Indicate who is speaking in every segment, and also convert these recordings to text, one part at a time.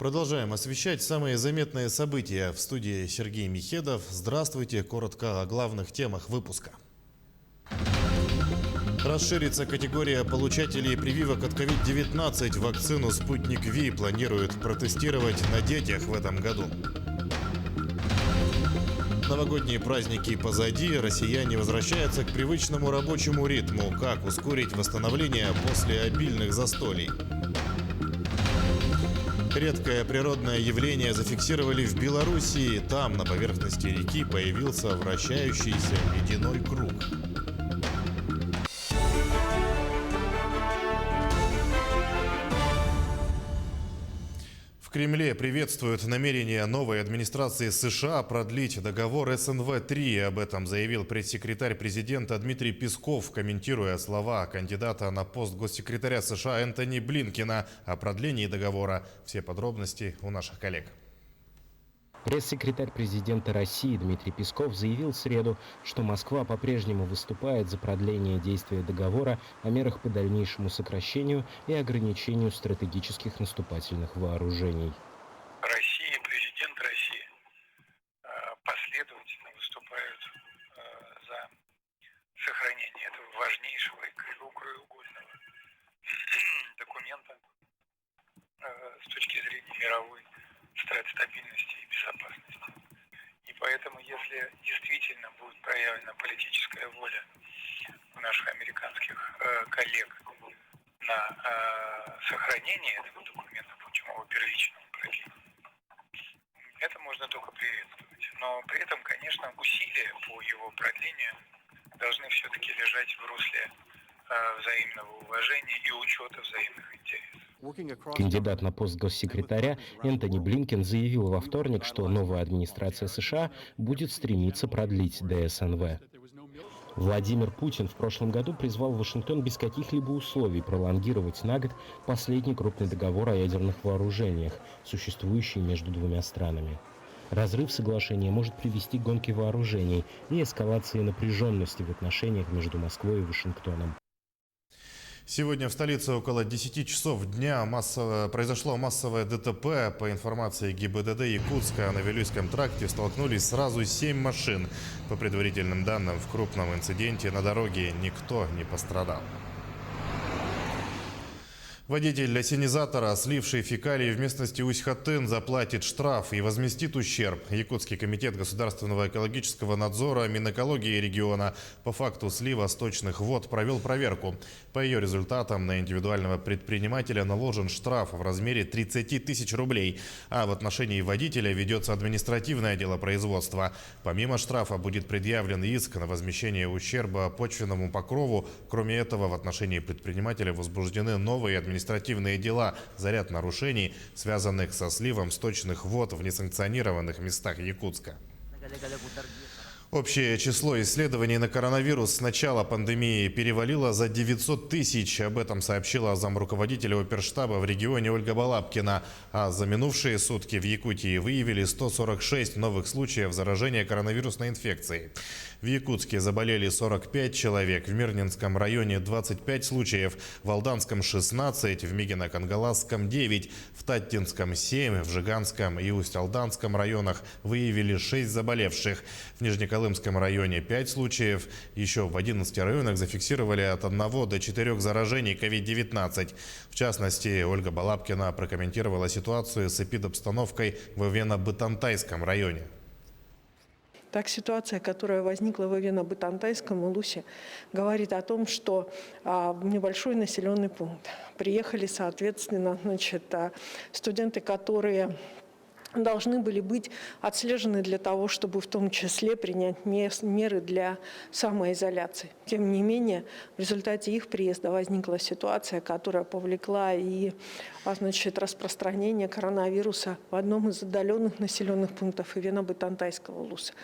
Speaker 1: Продолжаем освещать самые заметные события. В студии Сергей Михедов. Здравствуйте. Коротко о главных темах выпуска. Расширится категория получателей прививок от COVID-19. Вакцину «Спутник Ви» планируют протестировать на детях в этом году. Новогодние праздники позади, россияне возвращаются к привычному рабочему ритму. Как ускорить восстановление после обильных застолий? Редкое природное явление зафиксировали в Белоруссии. Там на поверхности реки появился вращающийся ледяной круг. В Кремле приветствуют намерение новой администрации США продлить договор СНВ-3. Об этом заявил пресс-секретарь президента Дмитрий Песков, комментируя слова кандидата на пост госсекретаря США Энтони Блинкена о продлении договора. Все подробности у наших коллег.
Speaker 2: Пресс-секретарь президента России Дмитрий Песков заявил в среду, что Москва по-прежнему выступает за продление действия договора о мерах по дальнейшему сокращению и ограничению стратегических наступательных вооружений.
Speaker 3: Россия, президент России последовательно выступают за сохранение этого важнейшего и краеугольного документа с точки зрения мировой стабильности и безопасности. И поэтому, если действительно будет проявлена политическая воля у наших американских коллег на сохранение этого документа, путем его первичного продления, это можно только приветствовать. Но при этом, конечно, усилия по его продлению должны все-таки лежать в русле взаимного уважения и учета взаимных интересов.
Speaker 2: Кандидат на пост госсекретаря Энтони Блинкен заявил во вторник, что новая администрация США будет стремиться продлить ДСНВ. Владимир Путин в прошлом году призвал Вашингтон без каких-либо условий пролонгировать на год последний крупный договор о ядерных вооружениях, существующий между двумя странами. Разрыв соглашения может привести к гонке вооружений и эскалации напряженности в отношениях между Москвой и Вашингтоном.
Speaker 1: Сегодня в столице около 10 часов дня произошло массовое ДТП. По информации ГИБДД Якутска, на Вилюйском тракте столкнулись сразу 7 машин. По предварительным данным, в крупном инциденте на дороге никто не пострадал. Водитель ассенизатора, сливший фекалии в местности Усть-Хатын, заплатит штраф и возместит ущерб. Якутский комитет государственного экологического надзора Минэкологии региона по факту слива сточных вод провел проверку. По ее результатам на индивидуального предпринимателя наложен штраф в размере 30 тысяч рублей, а в отношении водителя ведется административное дело производства. Помимо штрафа будет предъявлен иск на возмещение ущерба почвенному покрову. Кроме этого, в отношении предпринимателя возбуждены новые административные дела за ряд нарушений, связанных со сливом сточных вод в несанкционированных местах Якутска. Общее число исследований на коронавирус с начала пандемии перевалило за 900 тысяч. Об этом сообщила замруководителя оперштаба в регионе Ольга Балабкина. А за минувшие сутки в Якутии выявили 146 новых случаев заражения коронавирусной инфекцией. В Якутске заболели 45 человек, в Мирнинском районе 25 случаев, в Алданском 16, в Мигино-Кангаласском 9, в Таттинском 7, в Жиганском и Усть-Алданском районах выявили 6 заболевших. В Нижнеколымском районе 5 случаев. Еще в 11 районах зафиксировали от 1 до 4 заражений COVID-19. В частности, Ольга Балабкина прокомментировала ситуацию с эпидобстановкой в Ивено-Бытантайском районе.
Speaker 4: Так, ситуация, которая возникла в Ивено-Бытантайском Улусе, говорит о том, что небольшой населенный пункт. Приехали, соответственно, студенты, которые должны были быть отслежены для того, чтобы в том числе принять меры для самоизоляции. Тем не менее, в результате их приезда возникла ситуация, которая повлекла и распространение коронавируса в одном из отдаленных населенных пунктов Ивено-Бытантайского Улуса.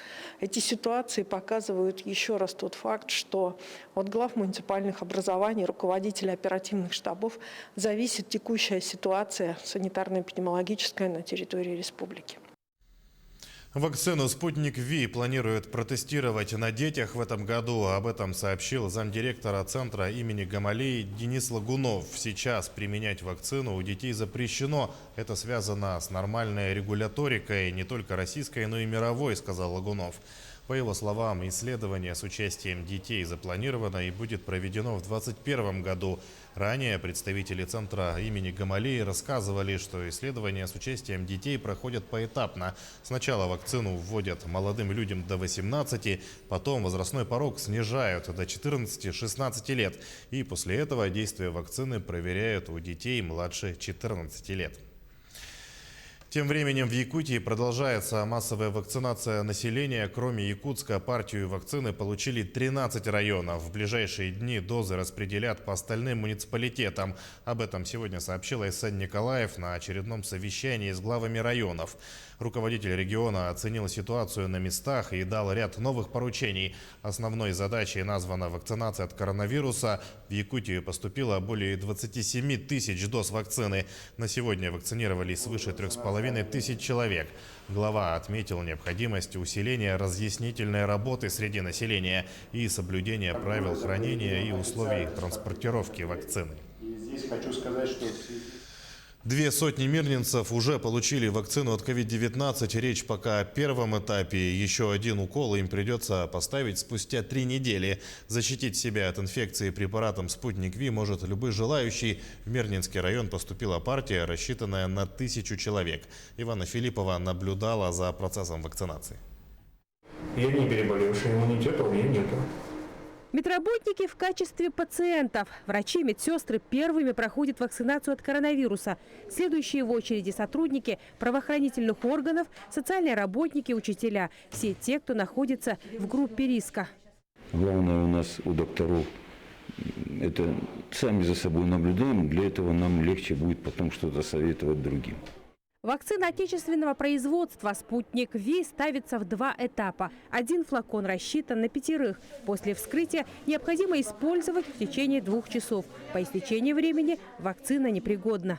Speaker 4: Эти ситуации показывают еще раз тот факт, что от глав муниципальных образований, руководителей оперативных штабов зависит текущая ситуация санитарно-эпидемиологическая на территории республики.
Speaker 1: Вакцину «Спутник Ви» планируют протестировать на детях в этом году. Об этом сообщил замдиректора центра имени Гамалеи Денис Лагунов. Сейчас применять вакцину у детей запрещено. Это связано с нормальной регуляторикой, не только российской, но и мировой, сказал Лагунов. По его словам, исследование с участием детей запланировано и будет проведено в 2021 году. Ранее представители центра имени Гамалеи рассказывали, что исследования с участием детей проходят поэтапно. Сначала вакцину вводят молодым людям до 18, потом возрастной порог снижают до 14-16 лет. И после этого действие вакцины проверяют у детей младше 14 лет. Тем временем в Якутии продолжается массовая вакцинация населения. Кроме Якутска, партию вакцины получили 13 районов. В ближайшие дни дозы распределят по остальным муниципалитетам. Об этом сегодня сообщил Айсен Николаев на очередном совещании с главами районов. Руководитель региона оценил ситуацию на местах и дал ряд новых поручений. Основной задачей названа вакцинация от коронавируса. В Якутию поступило более 27 тысяч доз вакцины. На сегодня вакцинировали свыше 3,5 тысяч человек. Глава отметил необходимость усиления разъяснительной работы среди населения и соблюдения правил хранения и условий транспортировки вакцины.
Speaker 5: Здесь хочу сказать, что
Speaker 1: 200 мирнинцев уже получили вакцину от COVID-19. Речь пока о первом этапе. Еще один укол им придется поставить спустя 3 недели. Защитить себя от инфекции препаратом «Спутник Ви» может любой желающий. В Мирнинский район поступила партия, рассчитанная на 1000 человек. Ивана Филиппова наблюдала за процессом вакцинации.
Speaker 5: я не переболевший, иммунитета у меня нету.
Speaker 6: Медработники в качестве пациентов. Врачи, медсестры первыми проходят вакцинацию от коронавируса. Следующие в очереди сотрудники правоохранительных органов, социальные работники, учителя. Все те, кто находится в группе риска.
Speaker 7: Главное у нас у докторов это сами за собой наблюдаем. Для этого нам легче будет потом что-то советовать другим.
Speaker 6: Вакцина отечественного производства «Спутник Ви» ставится в 2 этапа. Один флакон рассчитан на 5. После вскрытия необходимо использовать в течение 2 часов. По истечении времени вакцина непригодна.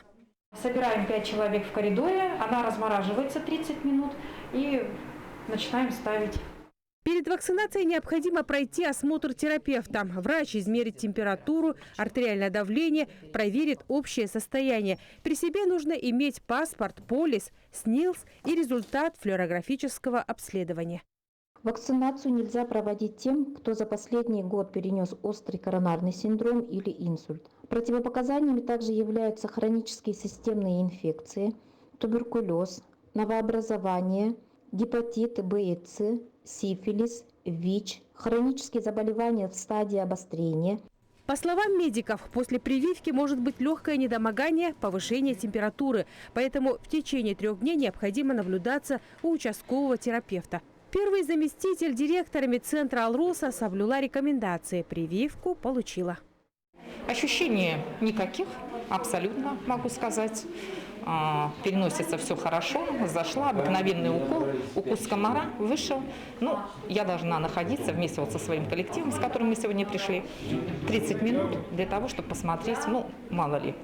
Speaker 8: Собираем 5 человек в коридоре, она размораживается 30 минут и начинаем ставить.
Speaker 6: Перед вакцинацией необходимо пройти осмотр терапевта. Врач измерит температуру, артериальное давление, проверит общее состояние. При себе нужно иметь паспорт, полис, СНИЛС и результат флюорографического обследования.
Speaker 9: Вакцинацию нельзя проводить тем, кто за последний год перенес острый коронарный синдром или инсульт. Противопоказаниями также являются хронические системные инфекции, туберкулез, новообразование, гепатиты Б и С, сифилис, ВИЧ, хронические заболевания в стадии обострения.
Speaker 6: По словам медиков, после прививки может быть легкое недомогание, повышение температуры. Поэтому в течение 3 дней необходимо наблюдаться у участкового терапевта. Первый заместитель директора медцентра «Алроса» соблюла рекомендации. Прививку получила.
Speaker 10: Ощущений никаких, абсолютно, могу сказать. Переносится все хорошо. Зашла, обыкновенный укус комара, вышел. Я должна находиться вместе со своим коллективом, с которым мы сегодня пришли, 30 минут для того, чтобы посмотреть, мало ли.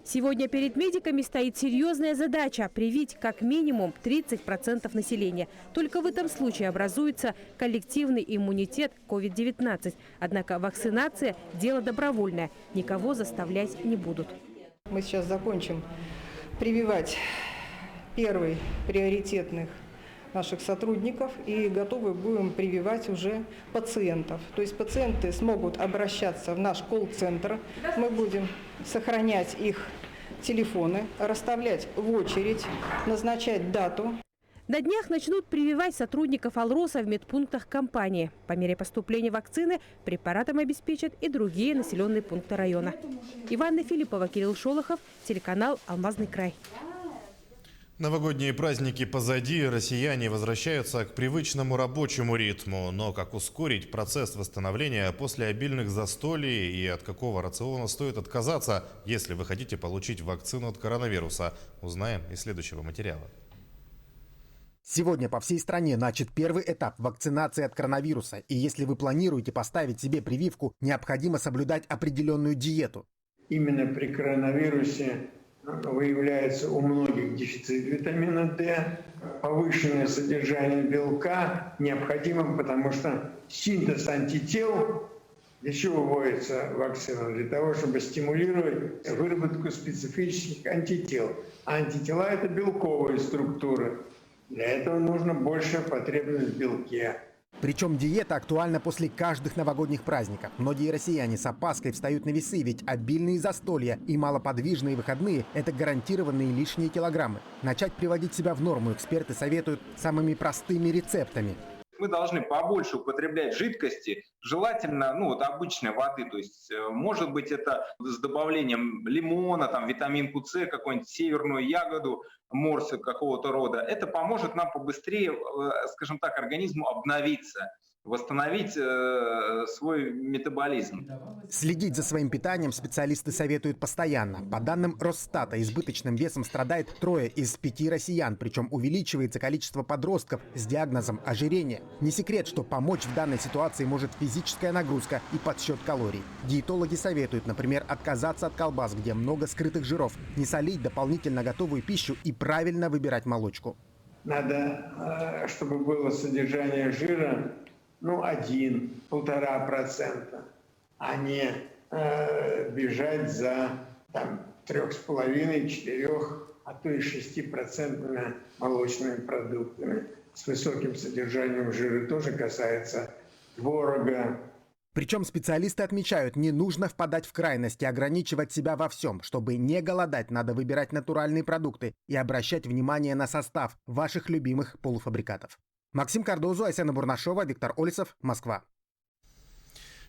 Speaker 6: Сегодня перед медиками стоит серьезная задача – привить как минимум 30% населения. Только в этом случае образуется коллективный иммунитет COVID-19. Однако вакцинация – дело добровольное. Никого заставлять не будут.
Speaker 4: Мы сейчас закончим прививать первых приоритетных наших сотрудников и готовы будем прививать уже пациентов. То есть пациенты смогут обращаться в наш колл-центр. Мы будем сохранять их телефоны, расставлять в очередь, назначать дату.
Speaker 6: На днях начнут прививать сотрудников «Алроса» в медпунктах компании. По мере поступления вакцины препаратом обеспечат и другие населенные пункты района. Ивана Филиппова, Кирилл Шолохов, телеканал «Алмазный край».
Speaker 1: Новогодние праздники позади, россияне возвращаются к привычному рабочему ритму. Но как ускорить процесс восстановления после обильных застолий и от какого рациона стоит отказаться, если вы хотите получить вакцину от коронавируса, узнаем из следующего материала.
Speaker 11: Сегодня по всей стране начат первый этап вакцинации от коронавируса. И если вы планируете поставить себе прививку, необходимо соблюдать определенную диету.
Speaker 5: Именно при коронавирусе выявляется у многих дефицит витамина D,
Speaker 3: повышенное содержание белка необходимо, потому что синтез антител, для чего вводится вакцина? Для того, чтобы стимулировать выработку специфических антител. А антитела – это белковые структуры. Для этого нужно большая потребность в белке.
Speaker 11: Причем диета актуальна после каждых новогодних праздников. Многие россияне с опаской встают на весы, ведь обильные застолья и малоподвижные выходные – это гарантированные лишние килограммы. Начать приводить себя в норму эксперты советуют самыми простыми рецептами.
Speaker 12: Мы должны побольше употреблять жидкости, желательно, обычной воды, то есть, может быть, это с добавлением лимона, витаминку С, какую-нибудь северную ягоду, морс какого-то рода. Это поможет нам побыстрее, скажем так, организму обновиться, восстановить свой метаболизм.
Speaker 11: Следить за своим питанием специалисты советуют постоянно. По данным Росстата, избыточным весом страдает 3 из 5 россиян, причем увеличивается количество подростков с диагнозом ожирения. Не секрет, что помочь в данной ситуации может физическая нагрузка и подсчет калорий. Диетологи советуют, например, отказаться от колбас, где много скрытых жиров, не солить дополнительно готовую пищу и правильно выбирать молочку.
Speaker 3: Надо, чтобы было содержание жира 1–1,5%, а не бежать за 3,5–4, а то и 6% молочными продуктами с высоким содержанием жира. Тоже касается творога.
Speaker 11: Причем специалисты отмечают, не нужно впадать в крайности, ограничивать себя во всем. Чтобы не голодать, надо выбирать натуральные продукты и обращать внимание на состав ваших любимых полуфабрикатов. Максим Кардозу, Айсена Бурнашова, Виктор Олесов, Москва.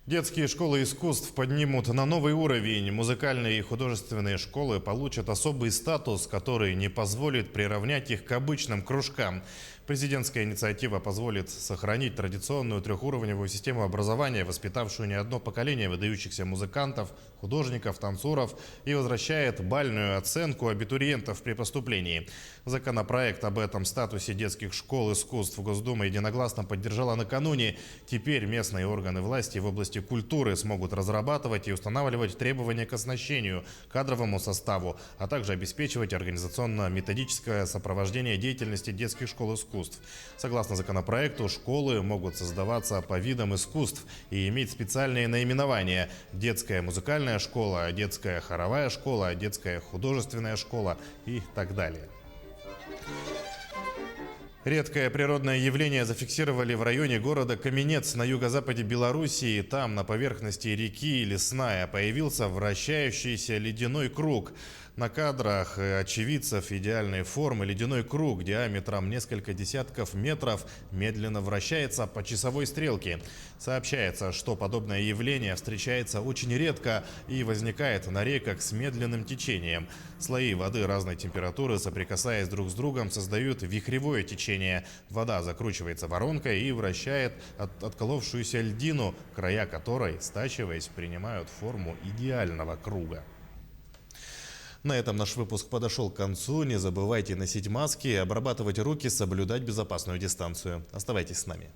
Speaker 1: Детские школы искусств поднимут на новый уровень. Музыкальные и художественные школы получат особый статус, который не позволит приравнять их к обычным кружкам. Президентская инициатива позволит сохранить традиционную трехуровневую систему образования, воспитавшую не одно поколение выдающихся музыкантов, художников, танцоров, и возвращает бальную оценку абитуриентов при поступлении. Законопроект об этом статусе детских школ искусств Госдума единогласно поддержала накануне. Теперь местные органы власти в области культуры смогут разрабатывать и устанавливать требования к оснащению, кадровому составу, а также обеспечивать организационно-методическое сопровождение деятельности детских школ искусств. Согласно законопроекту, школы могут создаваться по видам искусств и иметь специальные наименования: детская музыкальная школа, детская хоровая школа, детская художественная школа и так далее. Редкое природное явление зафиксировали в районе города Каменец на юго-западе Белоруссии. Там, на поверхности реки Лесная, появился вращающийся ледяной круг. На кадрах очевидцев идеальной формы ледяной круг диаметром несколько десятков метров медленно вращается по часовой стрелке. Сообщается, что подобное явление встречается очень редко и возникает на реках с медленным течением. Слои воды разной температуры, соприкасаясь друг с другом, создают вихревое течение. Вода закручивается воронкой и вращает отколовшуюся льдину, края которой, стачиваясь, принимают форму идеального круга. На этом наш выпуск подошел к концу. Не забывайте носить маски, обрабатывать руки, соблюдать безопасную дистанцию. Оставайтесь с нами.